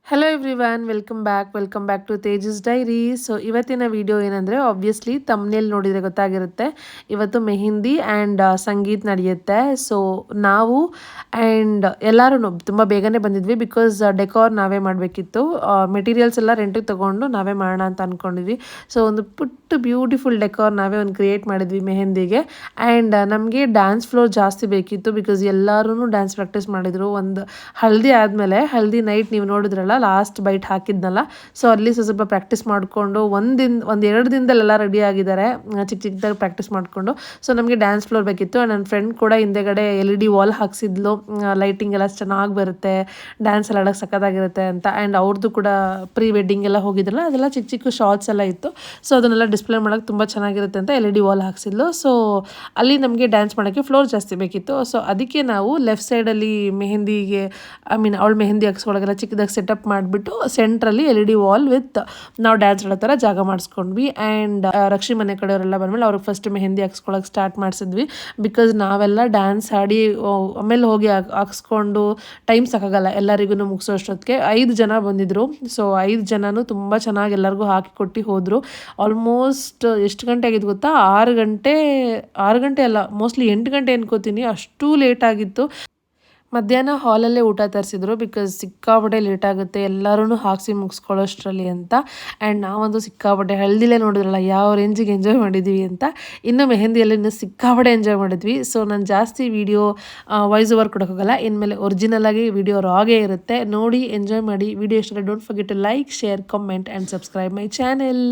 Hello everyone, welcome back to Tejas diary. So ಇವತ್ತಿನ video ಏನಂದರೆ, obviously thumbnail ನೋಡಿದರೆ ಗೊತ್ತಾಗಿರುತ್ತೆ, ಇವತ್ತು ಮೆಹಂದಿ ಆ್ಯಂಡ್ ಸಂಗೀತ್ ನಡೆಯುತ್ತೆ. ಸೊ ನಾವು ಆ್ಯಂಡ್ ಎಲ್ಲರೂ ತುಂಬ ಬೇಗನೆ ಬಂದಿದ್ವಿ, ಬಿಕಾಸ್ ಡೆಕೋರ್ ನಾವೇ ಮಾಡಬೇಕಿತ್ತು. ಮೆಟೀರಿಯಲ್ಸ್ ಎಲ್ಲ ರೆಂಟಿಗೆ ತೊಗೊಂಡು ನಾವೇ ಮಾಡೋಣ ಅಂತ ಅಂದ್ಕೊಂಡಿದ್ವಿ. ಸೊ ಒಂದು ಪುಟ್ಟ ಬ್ಯೂಟಿಫುಲ್ ಡೆಕೋರ್ ನಾವೇ ಒಂದು ಕ್ರಿಯೇಟ್ ಮಾಡಿದ್ವಿ ಮೆಹಂದಿಗೆ. ಆ್ಯಂಡ್ ನಮಗೆ ಡ್ಯಾನ್ಸ್ ಫ್ಲೋರ್ ಜಾಸ್ತಿ ಬೇಕಿತ್ತು, ಬಿಕಾಸ್ ಎಲ್ಲರೂ ಡ್ಯಾನ್ಸ್ ಪ್ರಾಕ್ಟೀಸ್ ಮಾಡಿದರು. ಒಂದು ಹಲ್ದಿ ಆದಮೇಲೆ, ಹಲ್ದಿ ನೈಟ್ ನೀವು ನೋಡಿದ್ರಲ್ಲ, ಲಾಸ್ಟ್ ಬೈಟ್ ಹಾಕಿದ್ನಲ್ಲ, ಸೊ ಅಲ್ಲಿ ಸ್ವಲ್ಪ ಪ್ರಾಕ್ಟೀಸ್ ಮಾಡಿಕೊಂಡು ಎರಡು ದಿನದಲ್ಲೆಲ್ಲ ರೆಡಿ ಆಗಿದ್ದಾರೆ, ಚಿಕ್ಕದಾಗಿ ಪ್ರಾಕ್ಟೀಸ್ ಮಾಡಿಕೊಂಡು. ಸೊ ನಮಗೆ ಡ್ಯಾನ್ಸ್ ಫ್ಲೋರ್ ಬೇಕಿತ್ತು. ನನ್ನ ಫ್ರೆಂಡ್ ಕೂಡ ಹಿಂದೆಗಡೆ LED ವಾಲ್ ಹಾಕ್ಸಿದ್ಲು, ಲೈಟಿಂಗ್ ಎಲ್ಲ ಚೆನ್ನಾಗಿ ಬರುತ್ತೆ, ಡ್ಯಾನ್ಸ್ ಎಲ್ಲ ಆಡೋಕ್ಕೆ ಸಖತ್ತಾಗಿರುತ್ತೆ ಅಂತ. ಆ್ಯಂಡ್ ಅವ್ರದ್ದು ಕೂಡ ಪ್ರೀ ವೆಡ್ಡಿಂಗ್ ಎಲ್ಲ ಹೋಗಿದ್ರಲ್ಲ, ಅದೆಲ್ಲ ಚಿಕ್ಕ ಚಿಕ್ಕ ಶಾರ್ಟ್ಸ್ ಎಲ್ಲ ಇತ್ತು. ಸೊ ಅದನ್ನೆಲ್ಲ ಡಿಸ್ಪ್ಲೇ ಮಾಡೋಕ್ಕೆ ತುಂಬ ಚೆನ್ನಾಗಿರುತ್ತೆ ಅಂತ LED ವಾಲ್ ಹಾಕ್ಸಿದ್ಲು. ಸೊ ಅಲ್ಲಿ ನಮಗೆ ಡ್ಯಾನ್ಸ್ ಮಾಡೋಕ್ಕೆ ಫ್ಲೋರ್ ಜಾಸ್ತಿ ಬೇಕಿತ್ತು. ಸೊ ಅದಕ್ಕೆ ನಾವು ಲೆಫ್ಟ್ ಸೈಡಲ್ಲಿ ಮೆಹಂದಿಗೆ ಅವಳ ಮೆಹಂದಿ ಹಾಕ್ಸ್ಕೊಳಗೆಲ್ಲ ಚಿಕ್ಕದಾಗಿ ಸೆಟಪ್ ಮಾಡಿಬಿಟ್ಟು ಸೆಂಟ್ರಲ್ಲಿ LED ವಾಲ್ ವಿತ್ ನಾವು ಡ್ಯಾನ್ಸ್ ಆಡೋ ಥರ ಜಾಗ ಮಾಡಿಸ್ಕೊಂಡ್ವಿ. ಆ್ಯಂಡ್ ರಕ್ಷಿ ಮನೆ ಕಡೆಯವರೆಲ್ಲ ಬಂದಮೇಲೆ ಅವ್ರಿಗೆ ಫಸ್ಟ್ ಮೆಹಂದಿ ಹಾಕ್ಸ್ಕೊಳಕ್ಕೆ ಸ್ಟಾರ್ಟ್ ಮಾಡಿಸಿದ್ವಿ, ಬಿಕಾಸ್ ನಾವೆಲ್ಲ ಡ್ಯಾನ್ಸ್ ಆಡಿ ಆಮೇಲೆ ಹೋಗಿ ಹಾಕ್ಸ್ಕೊಂಡು ಟೈಮ್ ಸಾಕಾಗಲ್ಲ ಎಲ್ಲರಿಗೂ ಮುಗಿಸೋ ಅಷ್ಟೊತ್ತಿಗೆ. 5 ಜನ ಬಂದಿದ್ದರು. ಸೊ 5 ಜನನೂ ತುಂಬ ಚೆನ್ನಾಗಿ ಎಲ್ಲರಿಗೂ ಹಾಕಿ ಕೊಟ್ಟು ಹೋದರು. ಆಲ್ಮೋಸ್ಟ್ ಎಷ್ಟು ಗಂಟೆ ಆಗಿದ್ದು ಗೊತ್ತಾ? 6 ಗಂಟೆ ಅಲ್ಲ, ಮೋಸ್ಟ್ಲಿ 8 ಗಂಟೆ ಅನ್ಕೋತೀನಿ, ಅಷ್ಟು ಲೇಟ್ ಆಗಿತ್ತು. ಮಧ್ಯಾಹ್ನ ಹಾಲಲ್ಲೇ ಊಟ ತರಿಸಿದ್ರು, ಬಿಕಾಸ್ ಸಿಕ್ಕಾಪಟ್ಟೆ ಲೇಟ್ ಆಗುತ್ತೆ ಎಲ್ಲರೂ ಹಾಕಿಸಿ ಮುಗಿಸ್ಕೊಳ್ಳೋಷ್ಟರಲ್ಲಿ ಅಂತ. ಆ್ಯಂಡ್ ನಾವಂದು ಸಿಕ್ಕಾಪಟ್ಟೆ ಹಳ್ದಿಲೇ ನೋಡಿದ್ರಲ್ಲ ಯಾವ ರೇಂಜಿಗೆ ಎಂಜಾಯ್ ಮಾಡಿದ್ವಿ ಅಂತ. ಇನ್ನು ಮೆಹಂದಿಯಲ್ಲಿ ಇನ್ನೂ ಸಿಕ್ಕಾಪಟ್ಟೆ ಎಂಜಾಯ್ ಮಾಡಿದ್ವಿ. ಸೊ ನಾನು ಜಾಸ್ತಿ ವೀಡಿಯೋ ವಾಯ್ಸ್ ಓವರ್ ಕೊಡೋಕ್ಕಾಗಲ್ಲ, ಇನ್ಮೇಲೆ ಒರಿಜಿನಲ್ ಆಗಿ ವಿಡಿಯೋ ರಾಗೇ ಇರುತ್ತೆ. ನೋಡಿ ಎಂಜಾಯ್ ಮಾಡಿ. ವಿಡಿಯೋ ಇಷ್ಟ don't forget to like, share, comment and subscribe my channel.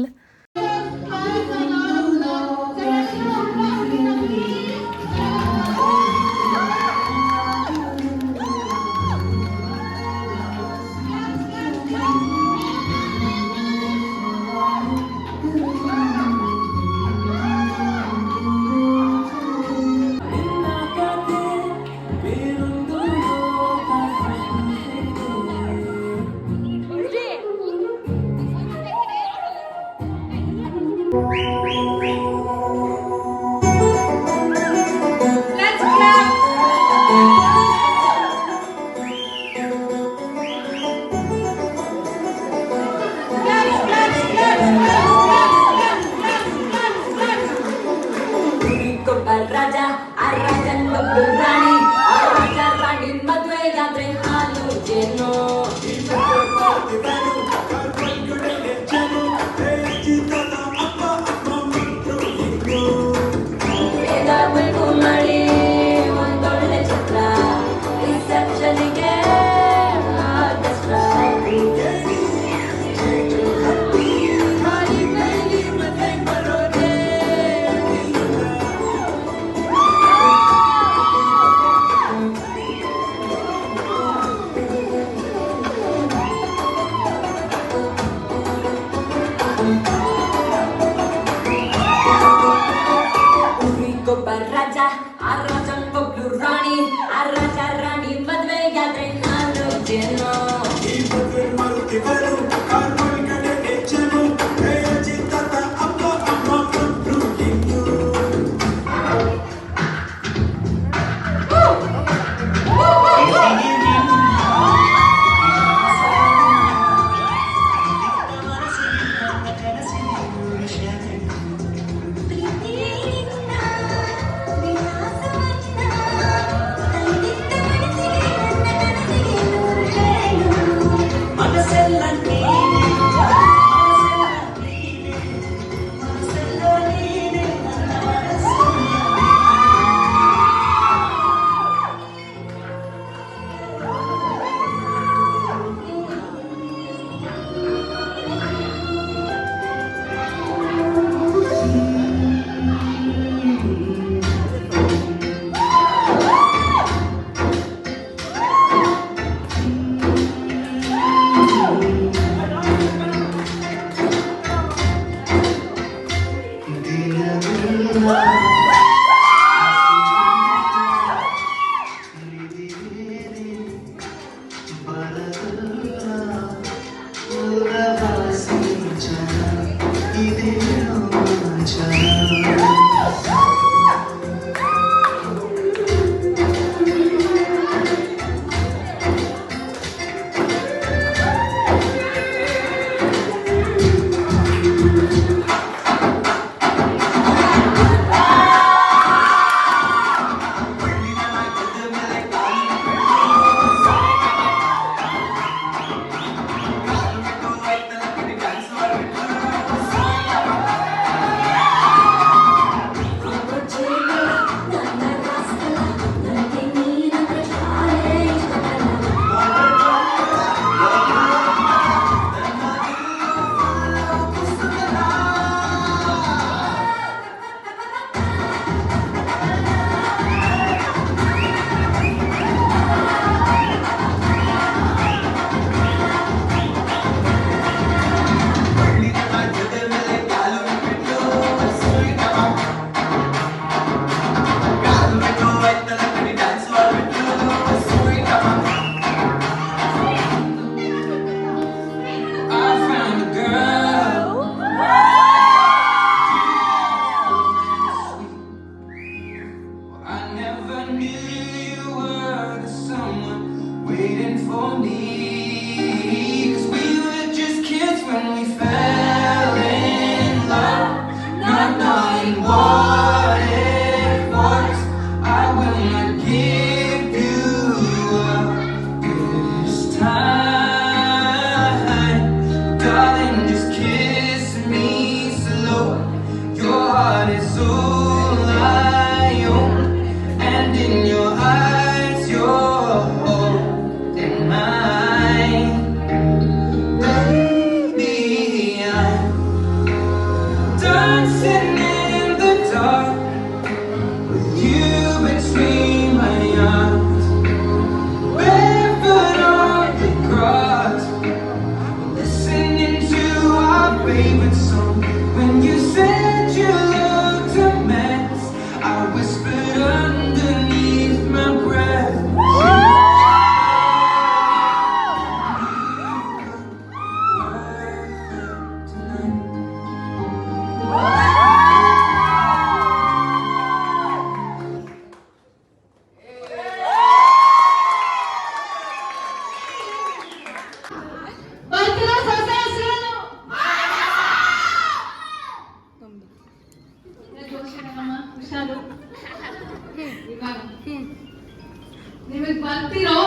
ನಿಮಗೆ ಬರ್ತಿರೋ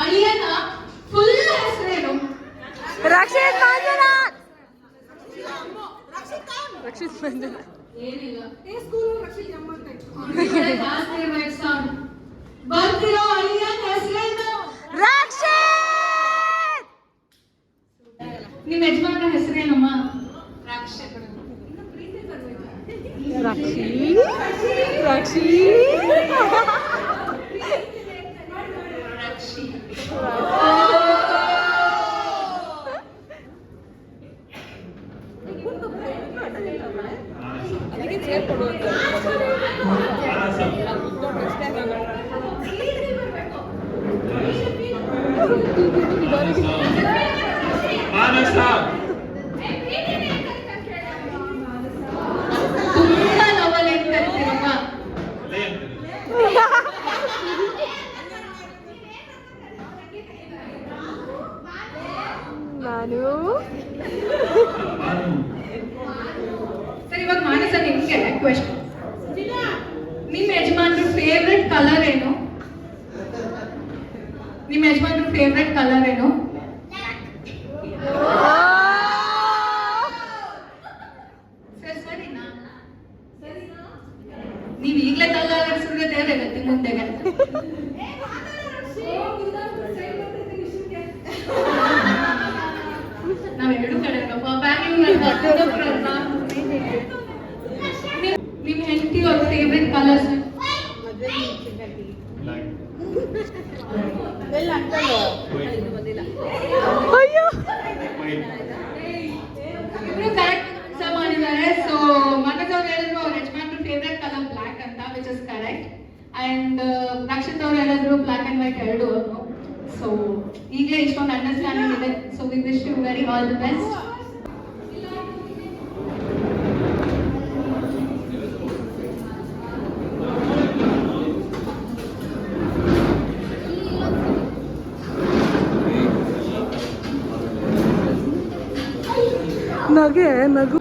ಅಳಿಯನ ಫುಲ್ ಹೆಸರೇನು? ರಕ್ಷಿತ್ ಮಂಜುನಾಥ್. ರಕ್ಷಿತ್ ಮಂಜುನಾಥ್ ಏನಿಲ್ಲ ಬರ್ತಿರೋ ಅಳಿಯನ ಹೆಸರೇನು? ರಕ್ಷಿತ್. ನಿಮ್ಮ ಯಜಮಾನ ಹೆಸರೇನಮ್ಮ? ರಕ್ಷಿ ರಕ್ಷಿ ತುಂಬಾ ನೋವಲ್ ಏನ್ ಕರಿತೀರಮ್ಮ? ನಾನು ಸರಿ, ಇವಾಗ ಮಾನಸ ನಿಮ್ಗೆ ಕ್ವೆಶ್ಚನ್. ನಿಮ್ಮ ಯಜಮಾನ್ರ ಫೇವ್ರೆಟ್ ಕಲರ್ ಏನು? ನಿಮ್ಮ ಯಜಮಾನ್ರ ಫೇವ್ರೆಟ್ ಕಲರ್ ಏನು? ಸರಿನಾ? ನೀವ್ ಈಗ್ಲೇ ಕಲ್ಲಾಡಿಸಿದ್ರೆ ದೇವ್ರೆ ಗತಿ ಮುಂದೆಗೆ. ನಾವ್ ಎರಡು ಕಡೆ ನಿಮ್ ಹೆಂಡತಿ ಅವ್ರ ಫೇವ್ರೆಟ್ ಕಲರ್ಸ್? ಅಯ್ಯೋ ಇಬ್ರು ಕರೆಕ್ಟ್ ಆನ್ಸರ್ ಮಾಡಿದ್ದಾರೆ. ಸೊ ಮನೋಜ್ ಅವ್ರು ಹೇಳಿದ್ರು ಅವ್ರ ಯಜಮಾನ್ರ ಫೇವ್ರೆಟ್ ಕಲರ್ ಬ್ಲಾಕ್ ಅಂತ, which is correct. And Rakshith ಅವ್ರು ಹೇಳಿದ್ರು ಬ್ಲಾಕ್ ಅಂಡ್ ವೈಟ್ ಎರಡು ಅವರು. ಸೊ ಈಗಲೇ ಇಷ್ಟೊಂದು ಅಂಡರ್ಸ್ಟ್ಯಾಂಡಿಂಗ್ ಇದೆ. So we wish you very all the best. ನಗೆ ನಗು.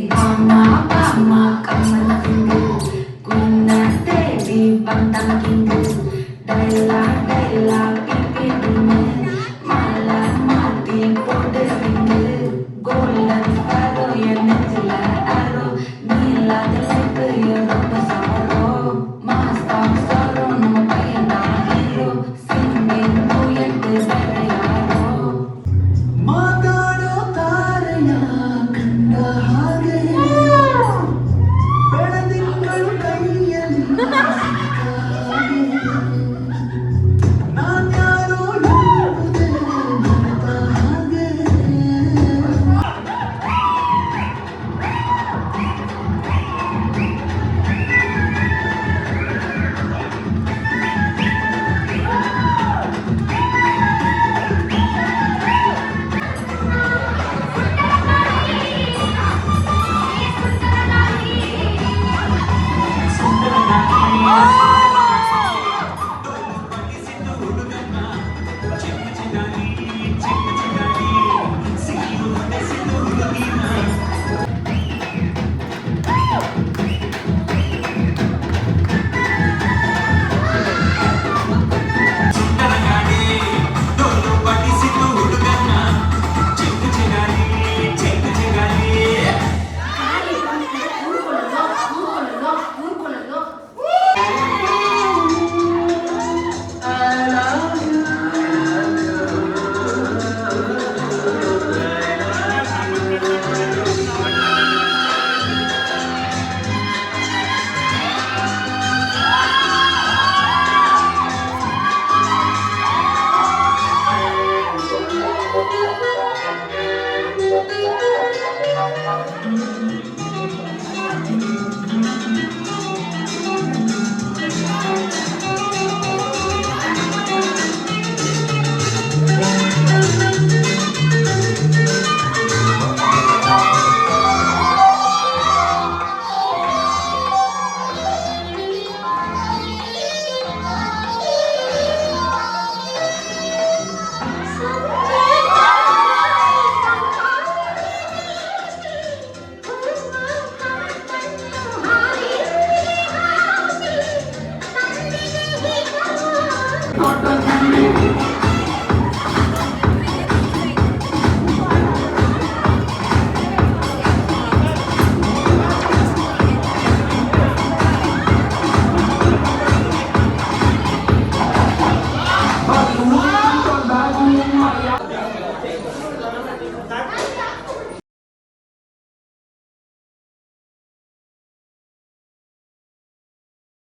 Mama, mama, kamal tinggal. Kuna tedi bantang tinggal. Daila, daila, pipi tinggal. Malah mati pode tinggal. Golan paro ya nejla aro. Nila delek ya roba saro. Masam saro nama payana hero. Singin buyak desara yaro. ಮಾತಾಡೋ ತಾರೆಯ ಕಂಡ ಹಾಗೆ ಬೆಳದಿಂಗಳು ಕೈಯಲ್ಲಿ ನಾನ್ಯಾರೋ ಹೇಳುವುದೇ ಮರೆತ ಹಾಗೆ